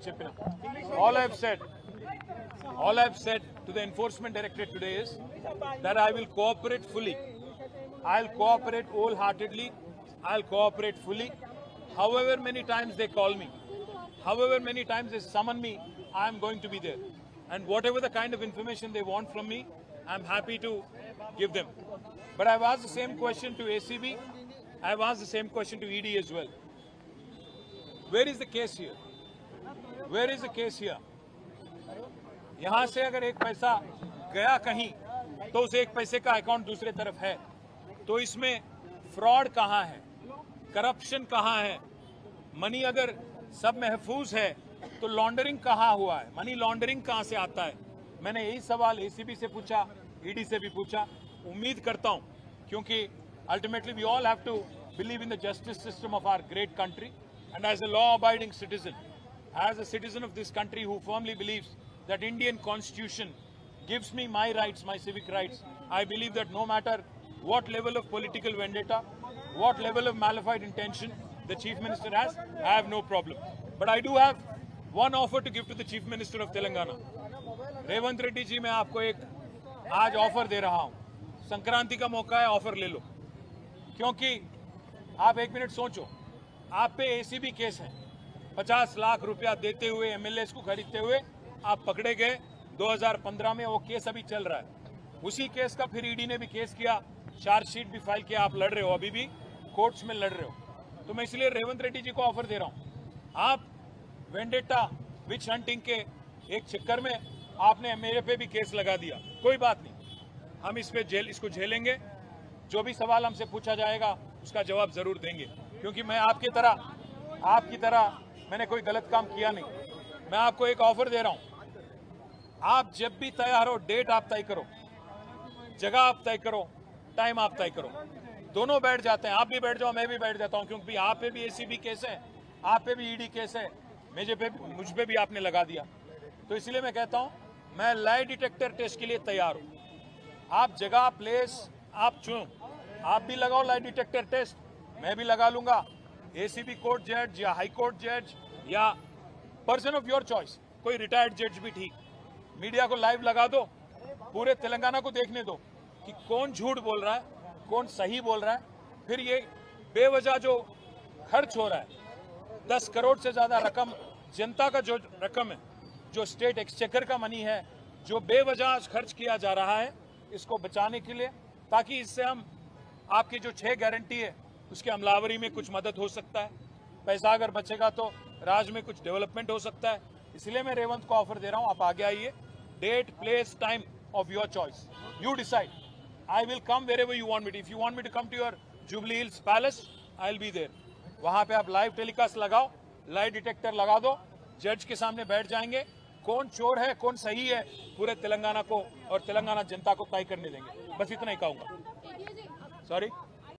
చెప్పిన. All I've said to the Enforcement Directorate today is that I will cooperate fully. I'll cooperate wholeheartedly. I'll cooperate fully. However many times they call me, however many times they summon me, I'm going to be there. And whatever the kind of information they want from me, I'm happy to give them. But I've asked the same question to ACB. I've asked the same question to ED as well. Where is the case here? Where is the case here? यहाँ से अगर एक पैसा गया कहीं तो उस एक पैसे का अकाउंट दूसरे तरफ है, तो इसमें फ्रॉड कहाँ है, करप्शन कहाँ है? मनी अगर सब महफूज है तो लॉन्ड्रिंग कहाँ हुआ है, मनी लॉन्ड्रिंग कहाँ से आता है? मैंने यही सवाल एसीबी से पूछा, ईडी से भी पूछा. उम्मीद करता हूँ, क्योंकि ultimately we all have to believe in the justice system of our great country, and as a law abiding citizen, as a citizen of this country who firmly believes that Indian Constitution gives me my rights, my civic rights, I believe that no matter what level of political vendetta, what level of malified intention the Chief Minister has, I have no problem. But I do have one offer to give to the Chief Minister of Telangana. Revanth Reddy ji, मैं आपको एक आज offer दे रहा हूं. संक्रांति का मौका है, offer ले लो. क्योंकि आप एक मिनट सोचो, आप पे एसीबी केस है. 50 लाख रुपया देते हुए एमएलएस को खरीदते हुए आप पकड़े गए 2015 में. वो केस अभी चल रहा है. उसी केस का फिर ईडी ने भी केस किया, चार्जशीट भी फाइल किया. आप लड़ रहे हो, अभी भी कोर्ट्स में लड़ रहे हो. तो मैं इसलिए रेवंत रेड्डी जी को ऑफर दे रहा हूं. आप वेंडेटा विच हंटिंग के एक चक्कर में आपने मेरे पे भी केस लगा दिया, कोई बात नहीं, हम इसको झेलेंगे. जो भी सवाल हमसे पूछा जाएगा उसका जवाब जरूर देंगे, क्योंकि मैं आपकी तरह मैंने कोई गलत काम किया नहीं. मैं आपको एक ऑफर दे रहा हूं. आप जब भी तैयार हो, डेट आप तय करो, जगह आप तय करो, टाइम आप तय करो. दोनों बैठ जाते हैं. आप भी बैठ जाओ, मैं भी बैठ जाता हूं, क्योंकि आप पे भी एसीबी केस है, आप पे भी ईडी केस है, मुझ पे भी आपने लगा दिया. तो इसलिए मैं कहता हूं, मैं लाई डिटेक्टर टेस्ट के लिए तैयार हूं. आप जगह, प्लेस आप चुनो. आप भी लगाओ लाई डिटेक्टर टेस्ट, मैं भी लगा लूंगा. एसीबी कोर्ट जज या हाई कोर्ट जज या पर्सन ऑफ योर चॉइस, कोई रिटायर्ड जज भी ठीक. मीडिया को लाइव लगा दो, पूरे तेलंगाना को देखने दो कि कौन झूठ बोल रहा है, कौन सही बोल रहा है. फिर ये बेवजह जो खर्च हो रहा है, 10 करोड़ से ज्यादा रकम, जनता का जो रकम है, जो स्टेट एक्सचेकर का मनी है, जो बेवजह खर्च किया जा रहा है, इसको बचाने के लिए, ताकि इससे हम आपकी जो 6 गारंटी है उसके अमलावरी में कुछ मदद हो सकता है. पैसा अगर बचेगा तो राज्य में कुछ डेवलपमेंट हो सकता है. इसलिए मैं रेवंत को ऑफर दे रहा हूं, आप आगे आइए. Date, place, time of your choice, you decide. I will come wherever you want me. If you want me to come to your Jubilee Hills palace, I will be there. वहां पे आप लाइव टेलीकास्ट लगाओ, lie detector लगा दो, जज के सामने बैठ जाएंगे. कौन चोर है, कौन सही है, पूरे तेलंगाना को और तेलंगाना जनता को तय करने देंगे. बस इतना ही कहूंगा. सॉरी.